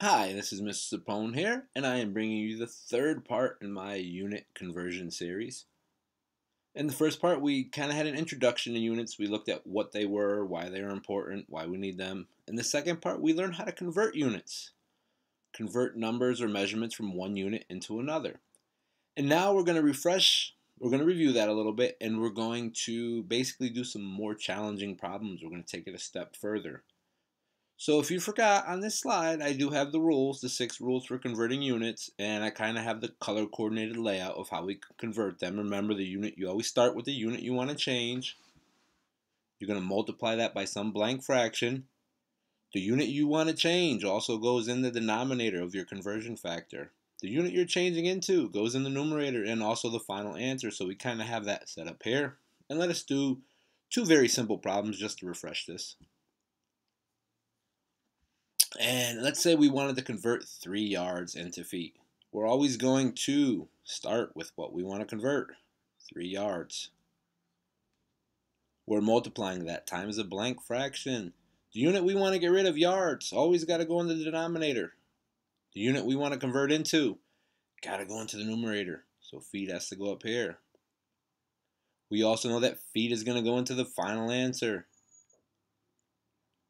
Hi, this is Mr. Sapone here, and I am bringing you the third part in my unit conversion series. In the first part, we kind of had an introduction to units. We looked at what they were, why they are important, why we need them. In the second part, we learned how to convert units, convert numbers or measurements from one unit into another. And now we're going to review that a little bit, and we're going to basically do some more challenging problems. We're going to take it a step further. So if you forgot, on this slide I do have the rules, the 6 rules for converting units, and I kind of have the color coordinated layout of how we convert them. Remember, the unit, you always start with the unit you want to change. You're going to multiply that by some blank fraction. The unit you want to change also goes in the denominator of your conversion factor. The unit you're changing into goes in the numerator and also the final answer. So we kind of have that set up here. And let us do 2 very simple problems just to refresh this. And let's say we wanted to convert 3 yards into feet. We're always going to start with what we want to convert, 3 yards. We're multiplying that times a blank fraction. The unit we want to get rid of, yards, always got to go in the denominator. The unit we want to convert into, got to go into the numerator. So feet has to go up here. We also know that feet is going to go into the final answer.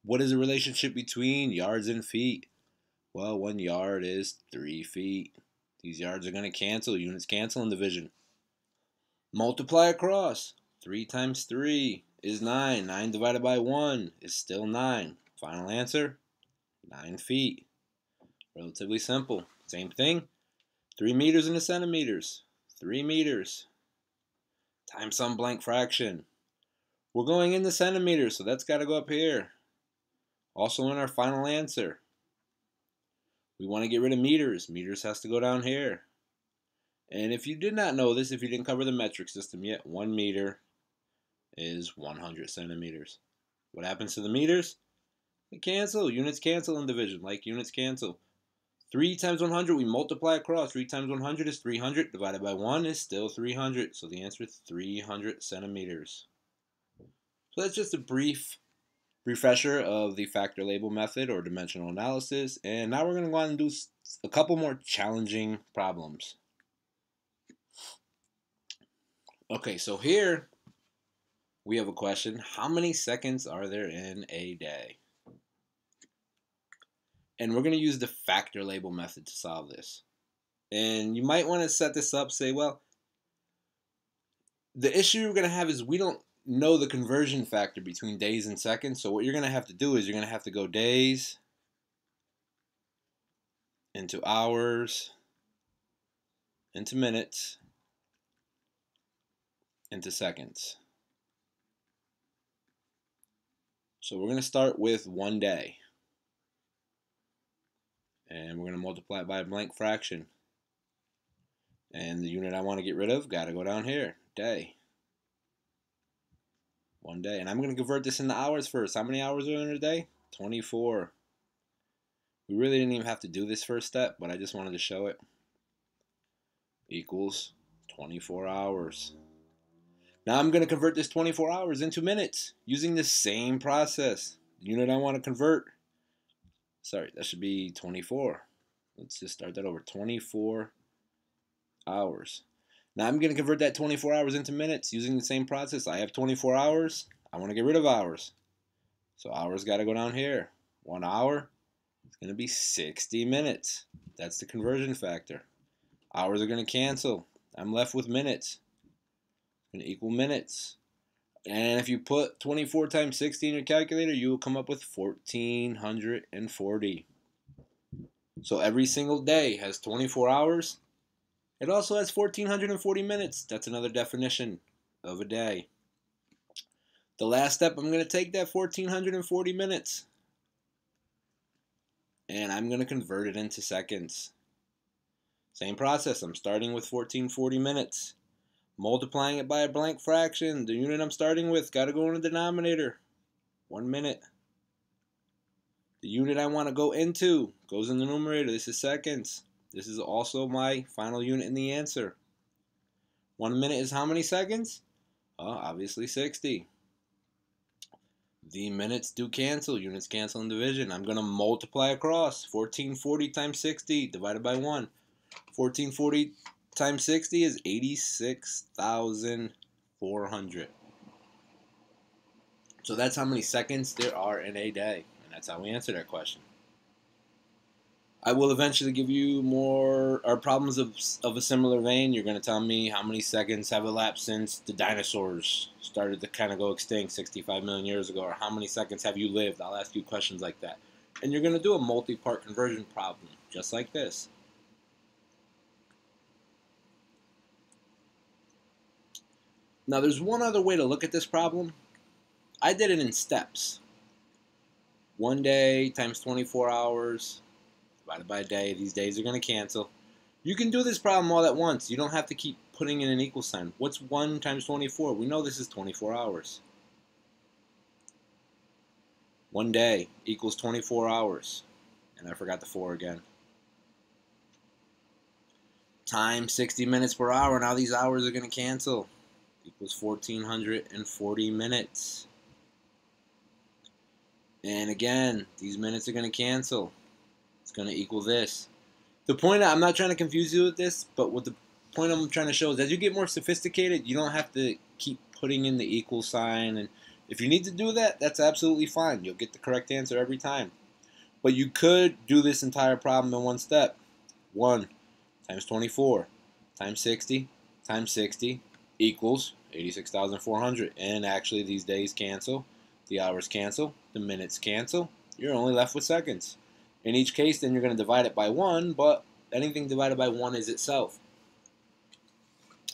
What is the relationship between yards and feet? Well, 1 yard is 3 feet. These yards are going to cancel. Units cancel in division. Multiply across. 3 times 3 is 9. 9 divided by 1 is still 9. Final answer, 9 feet. Relatively simple. Same thing. 3 meters into centimeters. 3 meters times some blank fraction. We're going into centimeters, so that's got to go up here. Also in our final answer, we want to get rid of meters. Meters has to go down here. And if you did not know this, if you didn't cover the metric system yet, 1 meter is 100 centimeters. What happens to the meters? They cancel. Units cancel in division, like units cancel. 3 times 100, we multiply across. 3 times 100 is 300. Divided by 1 is still 300. So the answer is 300 centimeters. So that's just a brief refresher of the factor label method or dimensional analysis. And now we're going to go on and do a couple more challenging problems. Okay, so here we have a question. How many seconds are there in a day? And we're going to use the factor label method to solve this. And you might want to set this up, say, well, the issue we're going to have is we don't know the conversion factor between days and seconds. So what you're going to have to do is you're going to have to go days into hours, into minutes, into seconds. So we're going to start with 1 day. And we're going to multiply it by a blank fraction. And the unit I want to get rid of, got to go down here, day. 1 day. And I'm going to convert this into hours first. How many hours are in a day? 24. We really didn't even have to do this first step, but I just wanted to show it. Equals 24 hours. Now I'm going to convert this 24 hours into minutes using the same process. The unit I want to convert, sorry, that should be 24. Let's just start that over. 24 hours. Now I'm going to convert that 24 hours into minutes using the same process. I have 24 hours. I want to get rid of hours. So hours got to go down here. 1 hour is going to be 60 minutes. That's the conversion factor. Hours are going to cancel. I'm left with minutes. It's going to equal minutes. And if you put 24 times 60 in your calculator, you will come up with 1,440. So every single day has 24 hours. It also has 1,440 minutes. That's another definition of a day. The last step, I'm going to take that 1,440 minutes and I'm going to convert it into seconds. Same process. I'm starting with 1,440 minutes, multiplying it by a blank fraction. The unit I'm starting with got to go in the denominator. 1 minute. The unit I want to go into goes in the numerator. This is seconds. This is also my final unit in the answer. 1 minute is how many seconds? Obviously 60. The minutes do cancel. Units cancel in division. I'm going to multiply across. 1440 times 60 divided by 1. 1440 times 60 is 86,400. So that's how many seconds there are in a day. And that's how we answer that question. I will eventually give you more problems of a similar vein. You're going to tell me how many seconds have elapsed since the dinosaurs started to kind of go extinct 65 million years ago, or how many seconds have you lived. I'll ask you questions like that. And you're going to do a multi-part conversion problem, just like this. Now, there's one other way to look at this problem. I did it in steps. 1 day times 24 hours divided by a day. These days are going to cancel. You can do this problem all at once. You don't have to keep putting in an equal sign. What's 1 times 24? We know this is 24 hours. 1 day equals 24 hours. And I forgot the 4 again. Times 60 minutes per hour. Now these hours are going to cancel. Equals 1,440 minutes. And again, these minutes are going to cancel. It's going to equal this. The point, I'm not trying to confuse you with this, but what the point I'm trying to show is as you get more sophisticated, you don't have to keep putting in the equal sign. And if you need to do that, that's absolutely fine. You'll get the correct answer every time. But you could do this entire problem in one step. 1 times 24 times 60 times 60 equals 86,400. And actually, these days cancel. The hours cancel. The minutes cancel. You're only left with seconds. In each case, then you're going to divide it by 1, but anything divided by 1 is itself.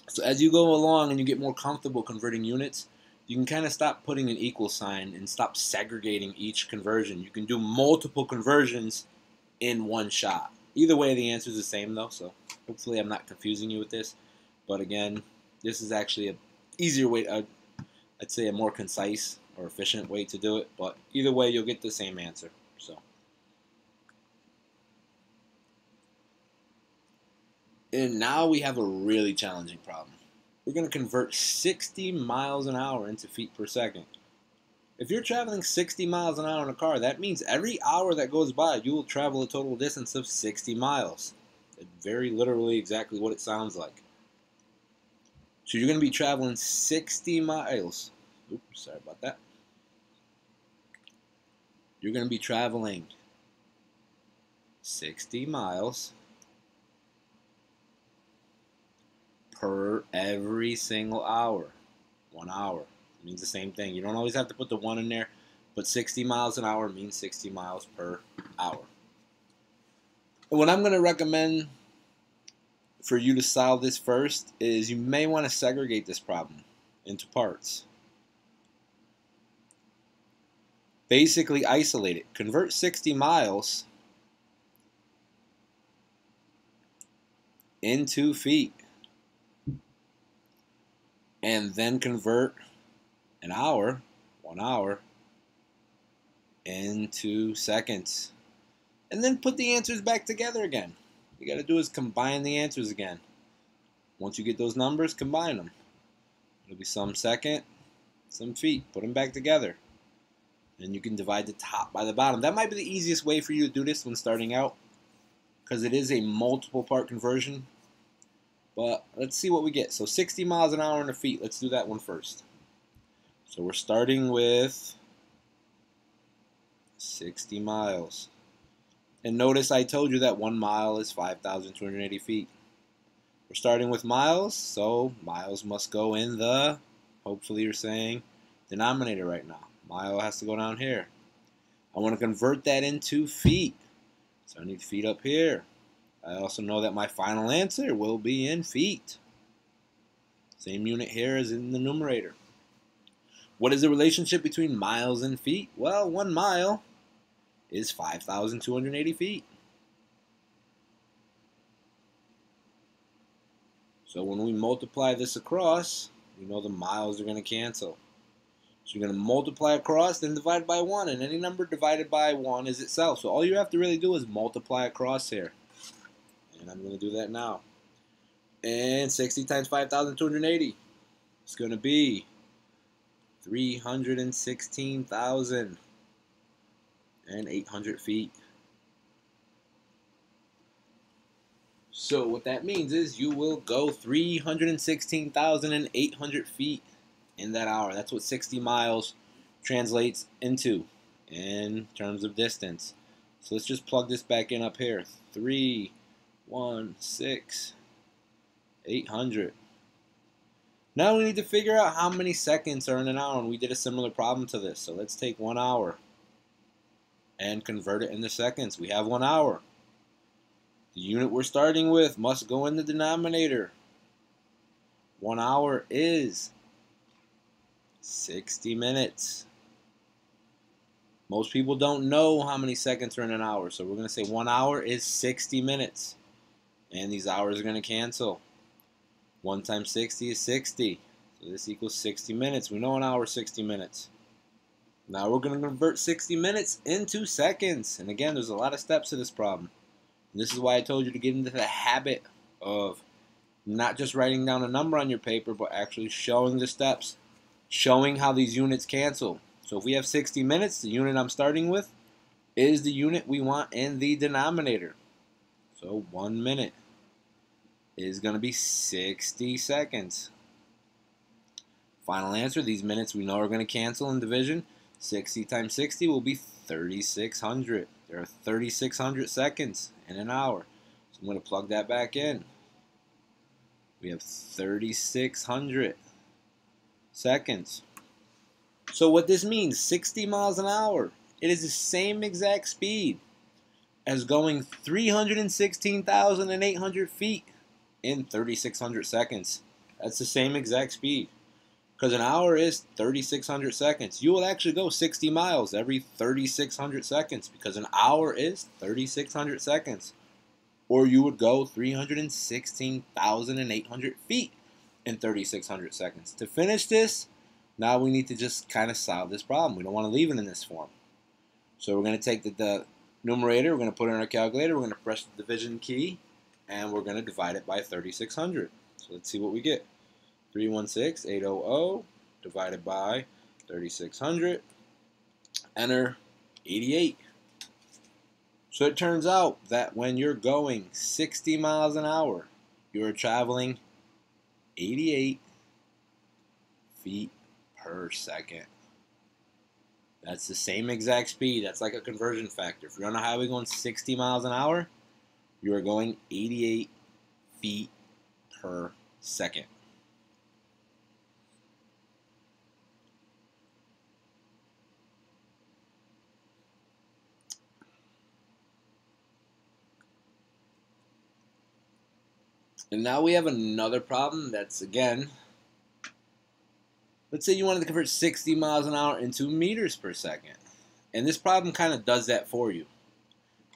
So as you go along and you get more comfortable converting units, you can kind of stop putting an equal sign and stop segregating each conversion. You can do multiple conversions in one shot. Either way, the answer is the same, though, so hopefully I'm not confusing you with this. But again, this is actually an easier way, I'd say a more concise or efficient way to do it. But either way, you'll get the same answer. So. And now we have a really challenging problem. We're going to convert 60 miles an hour into feet per second. If you're traveling 60 miles an hour in a car, that means every hour that goes by, you will travel a total distance of 60 miles. Very literally exactly what it sounds like. So you're going to be traveling 60 miles. Oops, sorry about that. You're going to be traveling 60 miles per every single hour. 1 hour. It means the same thing. You don't always have to put the 1 in there, but 60 miles an hour means 60 miles per hour. And what I'm going to recommend for you to solve this first is you may want to segregate this problem into parts. Basically isolate it. Convert 60 miles into feet. And then convert an hour, 1 hour, into seconds. And then put the answers back together again. All you got to do is combine the answers again. Once you get those numbers, combine them. It'll be some second, some feet. Put them back together. And you can divide the top by the bottom. That might be the easiest way for you to do this when starting out, because it is a multiple part conversion. But let's see what we get. So 60 miles an hour in the feet. Let's do that one first. So we're starting with 60 miles. And notice I told you that 1 mile is 5,280 feet. We're starting with miles, so miles must go in the, hopefully you're saying, denominator right now. Mile has to go down here. I want to convert that into feet. So I need feet up here. I also know that my final answer will be in feet. Same unit here as in the numerator. What is the relationship between miles and feet? Well, 1 mile is 5,280 feet. So when we multiply this across, we know the miles are going to cancel. So you're going to multiply across, then divide by 1. And any number divided by 1 is itself. So all you have to really do is multiply across here. And I'm going to do that now. And 60 times 5,280 is going to be 316,800 feet. So what that means is you will go 316,800 feet in that hour. That's what 60 miles translates into in terms of distance. So let's just plug this back in up here. 316,800. Now we need to figure out how many seconds are in an hour, and we did a similar problem to this. So let's take 1 hour and convert it into seconds. We have 1 hour. The unit we're starting with must go in the denominator. 1 hour is 60 minutes. Most people don't know how many seconds are in an hour, so we're going to say 1 hour is 60 minutes. And these hours are going to cancel. 1 times 60 is 60. So this equals 60 minutes. We know an hour is 60 minutes. Now we're going to convert 60 minutes into seconds. And again, there's a lot of steps to this problem. And this is why I told you to get into the habit of not just writing down a number on your paper, but actually showing the steps, showing how these units cancel. So if we have 60 minutes, the unit I'm starting with is the unit we want in the denominator. So 1 minute is going to be 60 seconds. Final answer, these minutes we know are going to cancel in division. 60 times 60 will be 3,600. There are 3,600 seconds in an hour. So I'm going to plug that back in. We have 3,600 seconds. So what this means, 60 miles an hour, it is the same exact speed as going 316,800 feet in 3,600 seconds. That's the same exact speed. Because an hour is 3,600 seconds. You will actually go 60 miles every 3,600 seconds because an hour is 3,600 seconds. Or you would go 316,800 feet in 3,600 seconds. To finish this, now we need to just kind of solve this problem. We don't want to leave it in this form. So we're going to take the numerator, we're going to put it in our calculator, we're going to press the division key, and we're going to divide it by 3,600. So let's see what we get. 316,800 divided by 3,600. Enter 88. So it turns out that when you're going 60 miles an hour, you're traveling 88 feet per second. That's the same exact speed. That's like a conversion factor. If you're on a highway going 60 miles an hour, you are going 88 feet per second. And now we have another problem that's, again, let's say you wanted to convert 60 miles an hour into meters per second. And this problem kind of does that for you.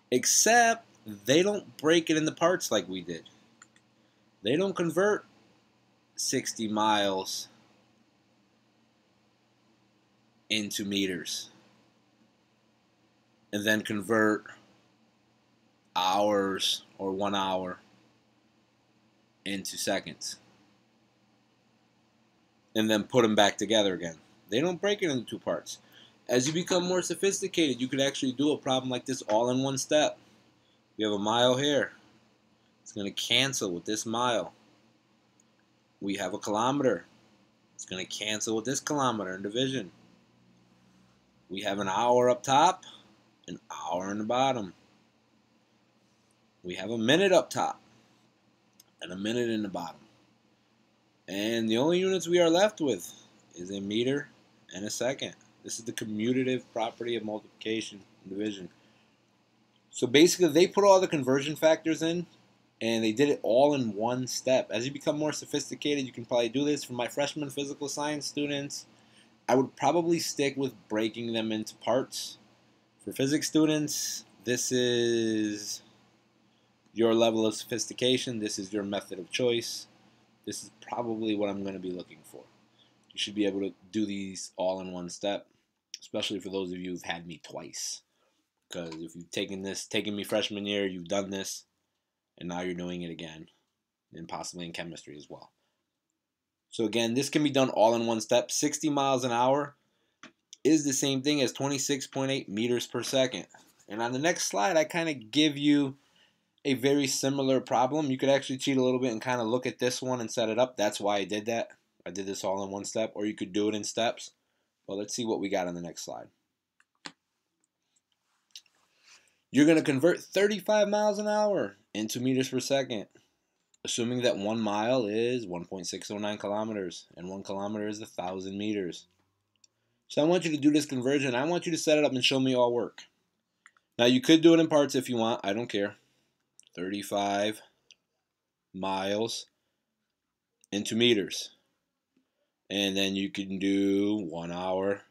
Except they don't break it into parts like we did. They don't convert 60 miles into meters and then convert hours or 1 hour into seconds and then put them back together again. They don't break it into two parts. As you become more sophisticated, you could actually do a problem like this all in one step. We have a mile here. It's going to cancel with this mile. We have a kilometer. It's going to cancel with this kilometer in division. We have an hour up top, an hour in the bottom. We have a minute up top and a minute in the bottom. And the only units we are left with is a meter and a second. This is the commutative property of multiplication and division. So basically, they put all the conversion factors in, and they did it all in one step. As you become more sophisticated, you can probably do this. For my freshman physical science students, I would probably stick with breaking them into parts. For physics students, this is your level of sophistication. This is your method of choice. This is probably what I'm going to be looking for. You should be able to do these all in one step, especially for those of you who've had me twice. Because if you've taken me freshman year, you've done this, and now you're doing it again, and possibly in chemistry as well. So again, this can be done all in one step. 60 miles an hour is the same thing as 26.8 meters per second. And on the next slide, I kind of give you a very similar problem. You could actually cheat a little bit and kind of look at this one and set it up. That's why I did that. I did this all in one step, or you could do it in steps. Well, let's see what we got on the next slide. You're going to convert 35 miles an hour into meters per second, assuming that 1 mile is 1.609 kilometers, and 1 kilometer is 1,000 meters. So I want you to do this conversion. I want you to set it up and show me all work. Now, you could do it in parts if you want. I don't care. 35 miles into meters. And then you can do 1 hour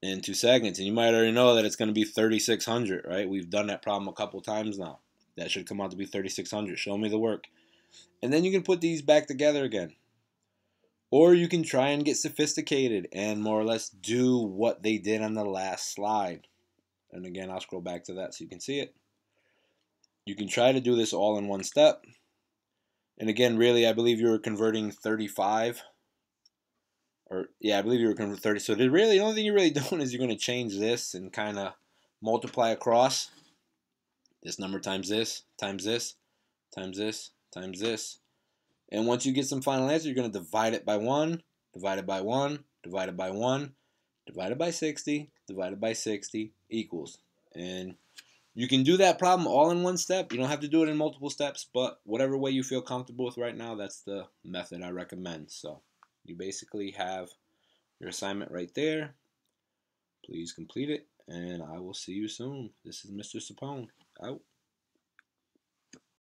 into seconds. And you might already know that it's going to be 3,600, right? We've done that problem a couple times now. That should come out to be 3,600. Show me the work. And then you can put these back together again. Or you can try and get sophisticated and more or less do what they did on the last slide. And again, I'll scroll back to that so you can see it. You can try to do this all in one step. And again, really, I believe you were converting 35. I believe you were converting 30. So the only thing you're really doing is you're going to change this and kind of multiply across. This number times this, times this, times this, times this. And once you get some final answer, you're going to divide it by 1, divide it by 1, divide it by 1, divided by 60, divided by 60 equals. And you can do that problem all in one step. You don't have to do it in multiple steps, but whatever way you feel comfortable with right now, that's the method I recommend. So you basically have your assignment right there. Please complete it, and I will see you soon. This is Mr. Sapone, out.